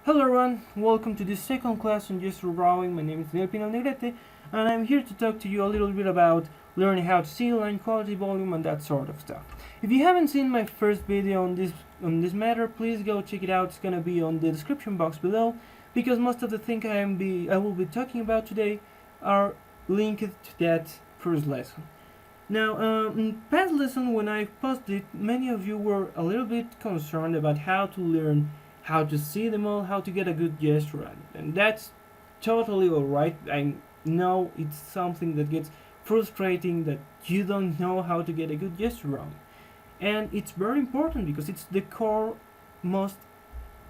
Hello everyone, welcome to this second class on gesture drawing. My name is Daniel Pinal Negrete, and I'm here to talk to you a little bit about learning how to see line quality, volume, and that sort of stuff. If you haven't seen my first video on this matter, please go check it out. It's gonna be on the description box below, because most of the things I will be talking about today are linked to that first lesson. Now, in past lesson when I posted, many of you were a little bit concerned about how to learn how to see them all, how to get a good gesture at it. And that's totally alright. I know it's something that gets frustrating that you don't know how to get a good gesture wrong. And it's very important because it's the core, most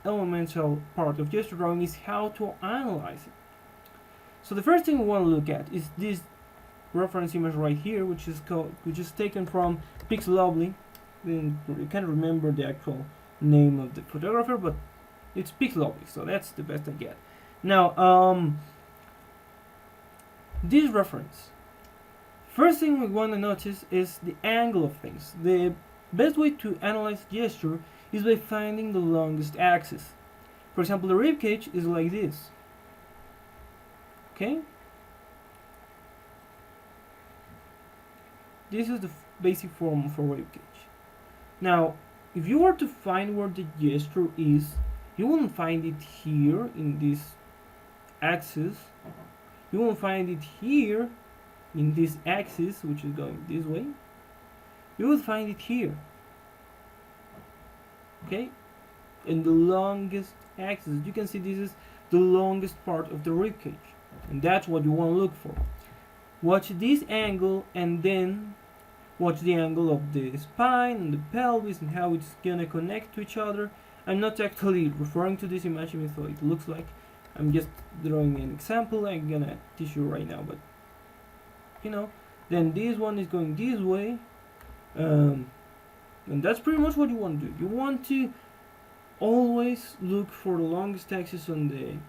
elemental part of gesture drawing is how to analyze it. So the first thing we want to look at is this reference image right here, which is taken from Pixelovely. You can't remember the actual name of the photographer, but it's Pixelovely, so that's the best I get. Now, this reference. First thing we want to notice is the angle of things. The best way to analyze gesture is by finding the longest axis. For example, the rib cage is like this. Okay? This is the basic form for rib cage. Now, if you were to find where the gesture is, you won't find it here in this axis. You won't find it here in this axis, which is going this way. You will find it here. Okay? In the longest axis. You can see this is the longest part of the rib cage. And that's what you want to look for. Watch this angle and then watch the angle of the spine and the pelvis and how it's gonna connect to each other. I'm not actually referring to this image even though it looks like. I'm just drawing an example I'm gonna teach you right now, but you know, then this one is going this way, and that's pretty much what you want to do. You want to always look for the longest axis on the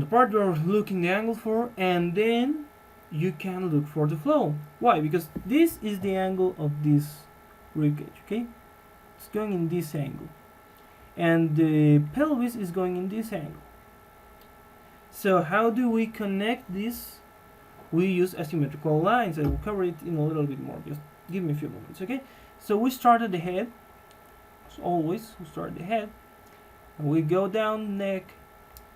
part you're looking the angle for, and then you can look for the flow. Why? Because this is the angle of this rib cage, okay? It's going in this angle. And the pelvis is going in this angle. So how do we connect this? We use asymmetrical lines. I will cover it in a little bit more. Just give me a few moments, okay? So we start at the head. As always, we start at the head. And we go down neck.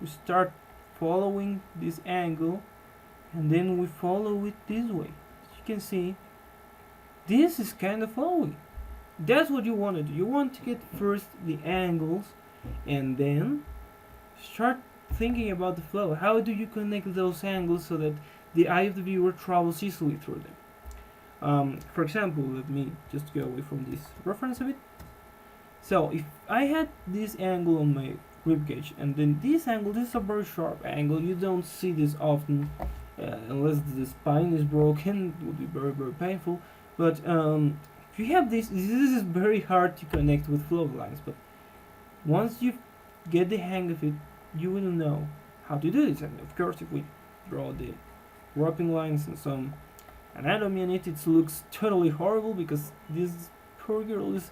We start following this angle. And then we follow it this way. As you can see, this is kind of flowing. That's what you want to do. You want to get first the angles and then start thinking about the flow. How do you connect those angles so that the eye of the viewer travels easily through them? For example, let me just go away from this reference a bit. So if I had this angle on my rib cage and then this angle, this is a very sharp angle. You don't see this often. Unless the spine is broken, it would be very, very painful. But if you have this is very hard to connect with flow lines. But once you get the hang of it, you will know how to do this. And of course, if we draw the wrapping lines and some anatomy in it, it looks totally horrible because this poor girl is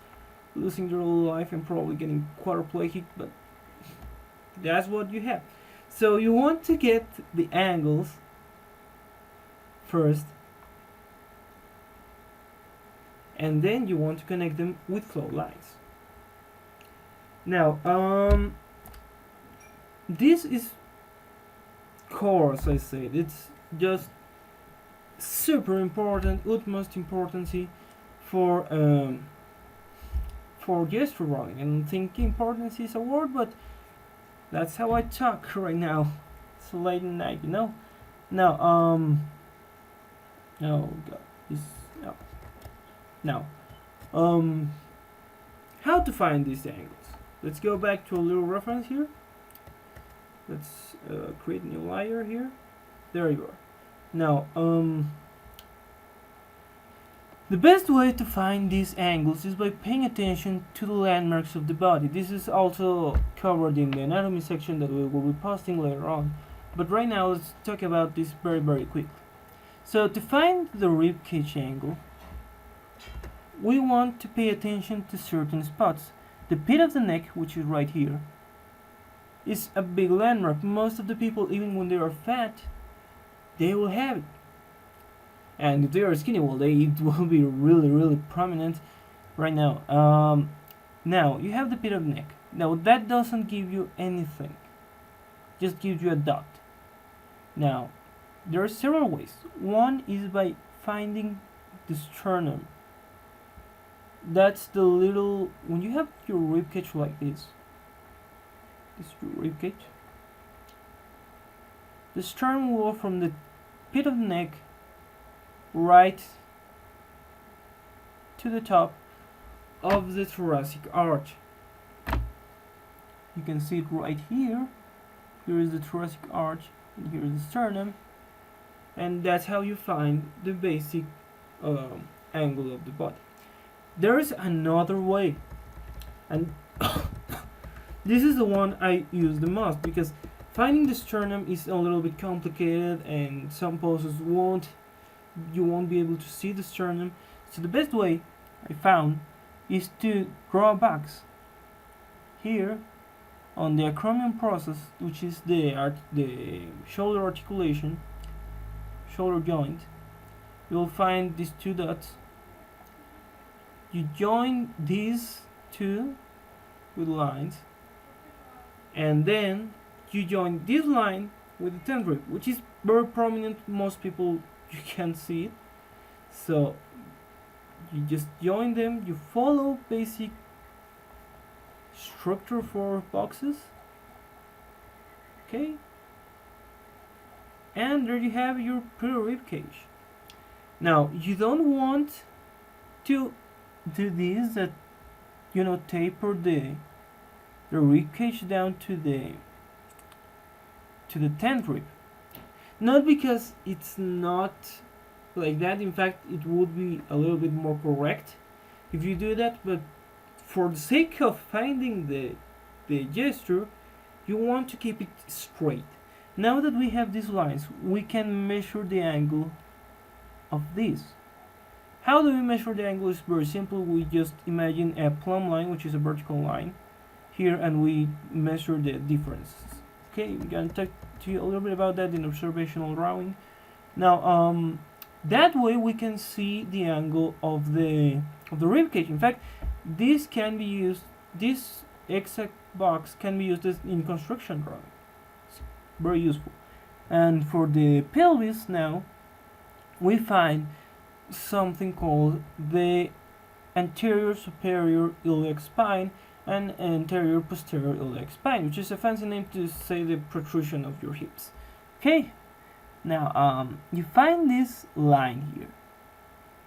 losing their life and probably getting quadriplegic. But that's what you have. So you want to get the angles first, and then you want to connect them with flow lines. Now, this is core, as I said. It's just super important, utmost importance for gesture drawing. And I think importance is a word, but that's how I talk right now. It's late at night, you know. Now, oh god, this no. Now, how to find these angles? Let's go back to a little reference here. Let's create a new layer here. There you are. Now, the best way to find these angles is by paying attention to the landmarks of the body. This is also covered in the anatomy section that we will be posting later on. But right now, let's talk about this very, very quickly. So to find the rib cage angle, we want to pay attention to certain spots. The pit of the neck, which is right here, is a big landmark. Most of the people, even when they are fat, they will have it. And if they are skinny, well, it will be really, really prominent right now. Now, you have the pit of the neck. Now, that doesn't give you anything. Just gives you a dot. Now, there are several ways. One is by finding the sternum. That's the little, when you have your rib cage like this is your rib cage. The sternum will go from the pit of the neck right to the top of the thoracic arch. You can see it right here. Here is the thoracic arch, and here is the sternum, and that's how you find the basic angle of the body. There is another way, and this is the one I use the most because finding the sternum is a little bit complicated, and some poses you won't be able to see the sternum. So the best way I found is to draw a box here on the acromion process, which is the shoulder articulation, shoulder joint. You'll find these two dots. You join these two with lines, and then you join this line with the 10th rib, which is very prominent. Most people, you can't see it, so you just join them. You follow basic structure for boxes, okay, and there you have your pretty rib cage. Now, you don't want to do this, that taper the rib cage down to the 10th rib. Not because it's not like that. In fact, it would be a little bit more correct if you do that, but for the sake of finding the gesture, you want to keep it straight. Now that we have these lines, we can measure the angle of this. How do we measure the angle? It's very simple. We just imagine a plumb line, which is a vertical line here, and we measure the differences. Okay, we're gonna talk to you a little bit about that in observational drawing. Now, that way we can see the angle of the rib cage. In fact, this can be used. This exact box can be used in construction drawing. It's very useful. And for the pelvis, now we find something called the anterior superior iliac spine and anterior posterior iliac spine, which is a fancy name to say the protrusion of your hips. Okay, now you find this line here,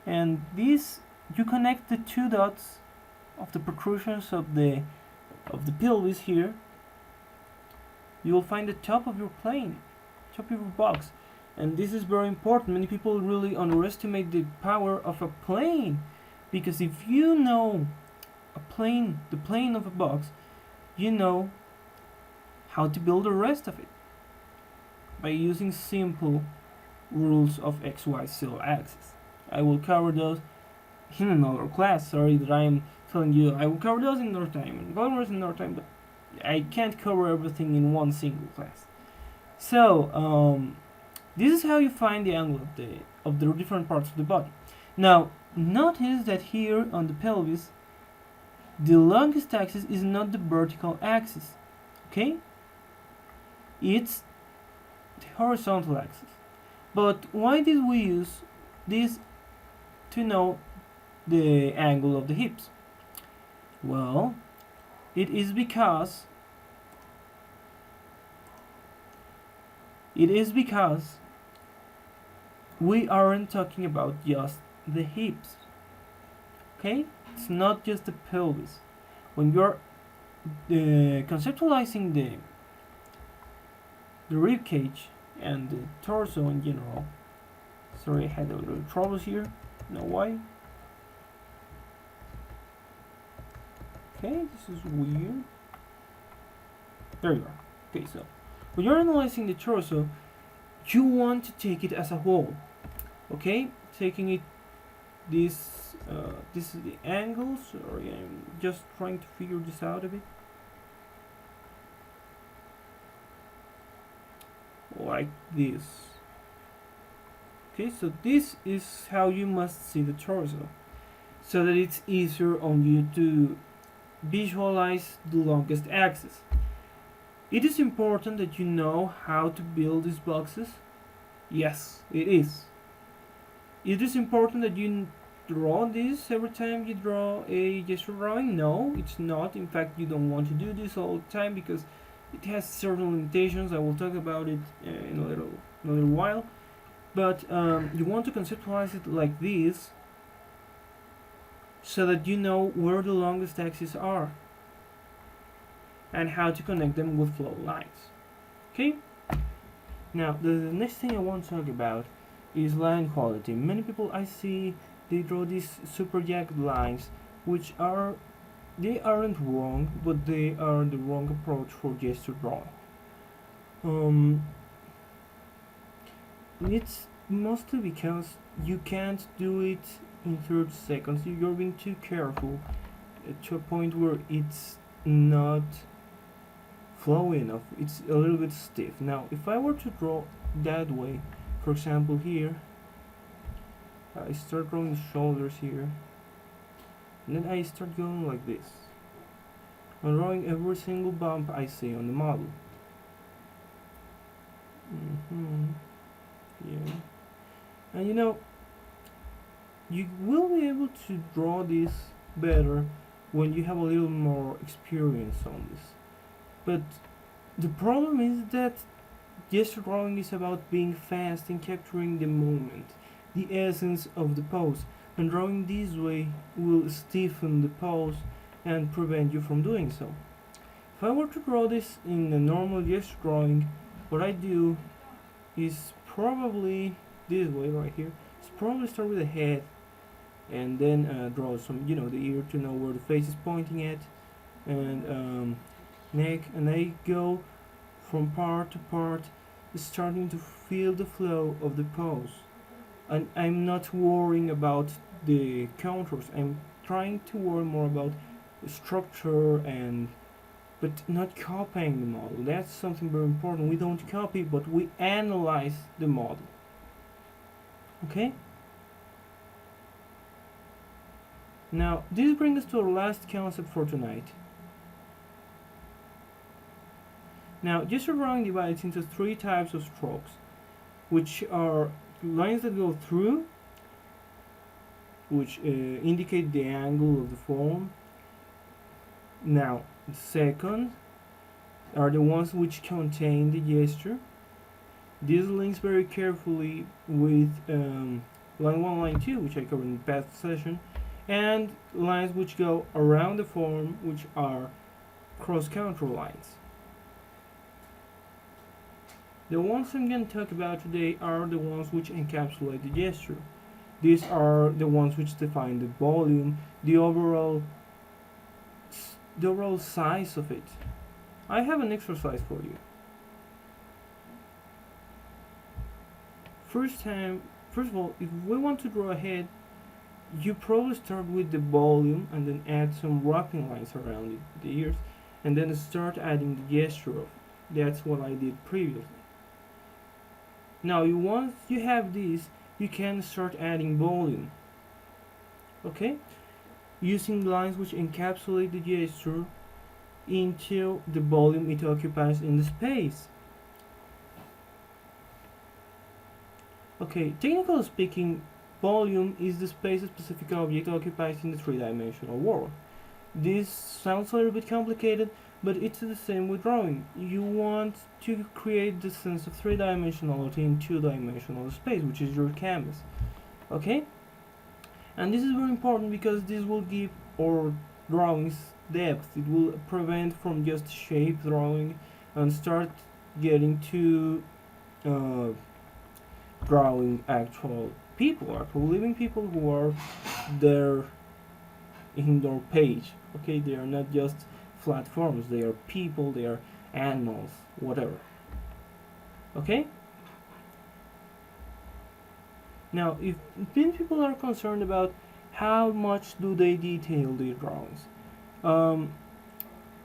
and this, you connect the two dots of the protrusions of the pelvis here. You will find the top of your plane, top of your box. And this is very important. Many people really underestimate the power of a plane, because if you know a plane, the plane of a box, you know how to build the rest of it by using simple rules of XY axis. I will cover those in another class. Sorry that I am telling you I will cover those in another time, and in another time, but I can't cover everything in one single class. So this is how you find the angle of the different parts of the body. Now, notice that here on the pelvis, the longest axis is not the vertical axis, okay? It's the horizontal axis. But why did we use this to know the angle of the hips? Well, it is because we aren't talking about just the hips, okay? It's not just the pelvis. When you're conceptualizing the rib cage and the torso in general, sorry, I had a little troubles here, know why? Okay, this is weird. There you are. Okay, so when you're analyzing the torso, you want to take it as a whole. Okay, taking it this this is the angle. Sorry, I'm just trying to figure this out a bit. Like this. Okay, so this is how you must see the torso, so that it's easier on you to visualize the longest axis. It is important that you know how to build these boxes. Yes, it is. It is important that you draw this every time you draw a gesture drawing. No, it's not. In fact, you don't want to do this all the time because it has certain limitations. I will talk about it in a little while. But you want to conceptualize it like this, so that you know where the longest axes are and how to connect them with flow lines. Okay? Now, the next thing I want to talk about is line quality. Many people I see, they draw these super jagged lines, which they aren't wrong, but they are the wrong approach for gesture drawing. It's mostly because you can't do it in 30 seconds. You're being too careful to a point where it's not flowy enough. It's a little bit stiff. Now, if I were to draw that way, for example here, I start drawing the shoulders here, and then I start going like this. I'm drawing every single bump I see on the model. Yeah. And you will be able to draw this better when you have a little more experience on this. But the problem is that gesture drawing is about being fast and capturing the moment, the essence of the pose. And drawing this way will stiffen the pose and prevent you from doing so. If I were to draw this in a normal gesture drawing, what I do is probably this way right here. It's probably start with the head and then draw some, the ear to know where the face is pointing at, and neck, and I go from part to part, starting to feel the flow of the pose. And I'm not worrying about the contours. I'm trying to worry more about the structure, but not copying the model. That's something very important. We don't copy, but we analyze the model. Okay? Now, this brings us to our last concept for tonight. Now, gesture drawing divides into 3 types of strokes, which are lines that go through, which indicate the angle of the form. Now, the second are the ones which contain the gesture. This links very carefully with line 1, line 2, which I covered in the past session, and lines which go around the form, which are cross-contour lines. The ones I'm going to talk about today are the ones which encapsulate the gesture. These are the ones which define the volume, the overall size of it. I have an exercise for you. First of all, if we want to draw a head, you probably start with the volume and then add some wrapping lines around it, the ears, and then start adding the gesture of it. That's what I did previously. Now, once you have this, you can start adding volume. Okay? Using lines which encapsulate the gesture into the volume it occupies in the space. Okay, technically speaking, volume is the space a specific object occupies in the 3-dimensional world. This sounds a little bit complicated, but it's the same with drawing. You want to create the sense of 3-dimensionality in 2-dimensional space, which is your canvas. Okay? And this is very important because this will give our drawings depth. It will prevent from just shape drawing and start getting to drawing actual people, actual living people who are there in their page. Okay, they are not just flat forms, they are people, they are animals, whatever. Okay? Now, if many people are concerned about how much do they detail their drawings. Um,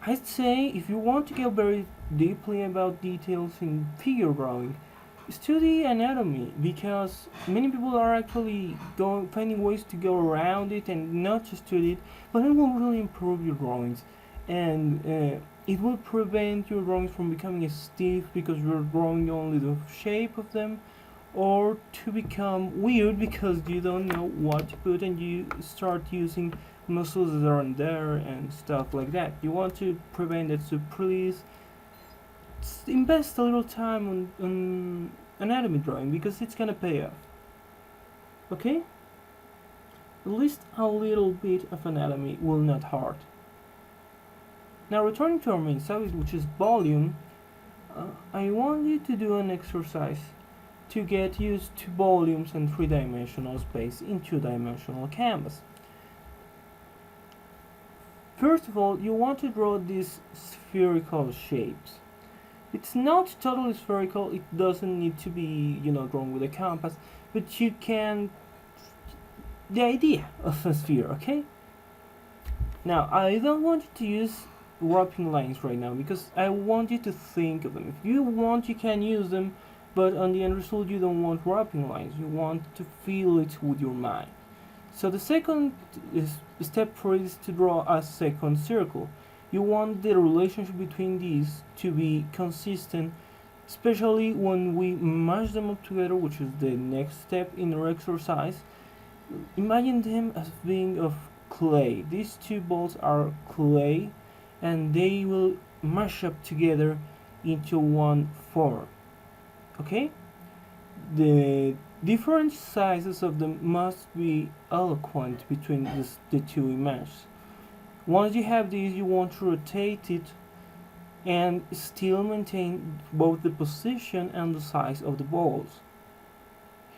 I'd say if you want to get very deeply about details in figure drawing, study anatomy, because many people are actually finding ways to go around it and not to study it, but it will really improve your drawings, and it will prevent your drawings from becoming stiff because you're drawing only the shape of them, or to become weird because you don't know what to put and you start using muscles that aren't there and stuff like that. You want to prevent that, so please invest a little time on anatomy drawing because it's gonna pay off. Okay? At least a little bit of anatomy will not hurt. Now, returning to our main subject, which is volume, I want you to do an exercise to get used to volumes and three-dimensional space in two-dimensional canvas. First of all, you want to draw these spherical shapes. It's not totally spherical, it doesn't need to be, drawn with a compass, but you can, the idea of a sphere, okay? Now, I don't want you to use wrapping lines right now because I want you to think of them. If you want, you can use them, but on the end result, you don't want wrapping lines. You want to feel it with your mind. So the second step for it is to draw a second circle. You want the relationship between these to be consistent, especially when we mash them up together, which is the next step in our exercise. Imagine them as being of clay. These two balls are clay, and they will mash up together into one form. Okay? The different sizes of them must be eloquent between the two images. Once you have these, you want to rotate it and still maintain both the position and the size of the balls.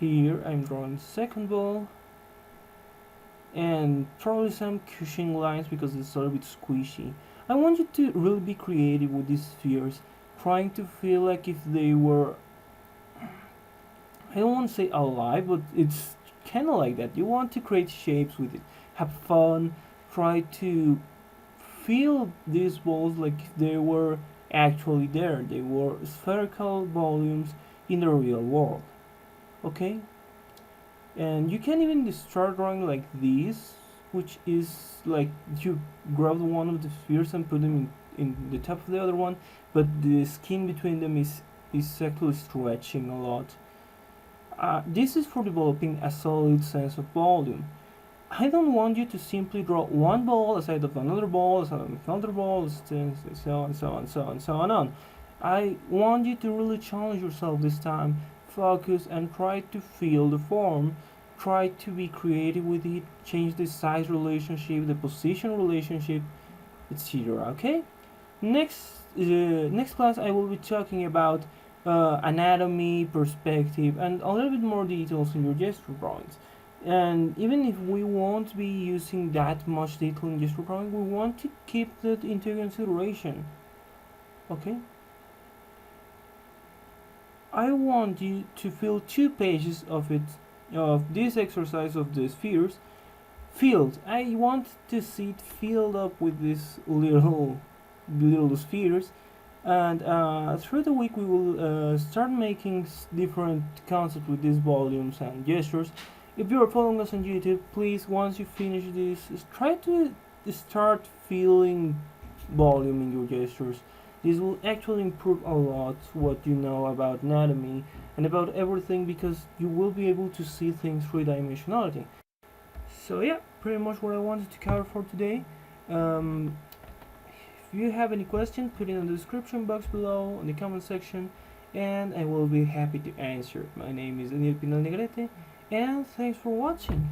Here I'm drawing the second ball and probably some cushioning lines because it's a little bit squishy. I want you to really be creative with these spheres, trying to feel like if they were, I don't want to say alive, but it's kind of like that. You want to create shapes with it, have fun, try to feel these balls like if they were actually there. They were spherical volumes in the real world. Okay? And you can even start drawing like this, which is like you grab one of the spheres and put them in the top of the other one, but the skin between them is actually stretching a lot. This is for developing a solid sense of volume. I don't want you to simply draw one ball aside of another ball, aside of another ball, so on. I want you to really challenge yourself this time, focus, and try to feel the form. Try to be creative with it, change the size relationship, the position relationship, etc. Okay? Next class I will be talking about anatomy, perspective, and a little bit more details in your gesture drawings. And even if we won't be using that much detail in gesture drawing, we want to keep that into consideration. Okay? I want you to fill 2 pages of this exercise of the spheres filled. I want to see it filled up with these little spheres, and through the week we will start making different concepts with these volumes and gestures. If you are following us on YouTube, please, once you finish this, try to start feeling volume in your gestures. This will actually improve a lot what you know about anatomy and about everything, because you will be able to see things three-dimensionality. So yeah, pretty much what I wanted to cover for today. If you have any questions, put it in the description box below, in the comment section, and I will be happy to answer. My name is Daniel Pinal Negrete, and thanks for watching.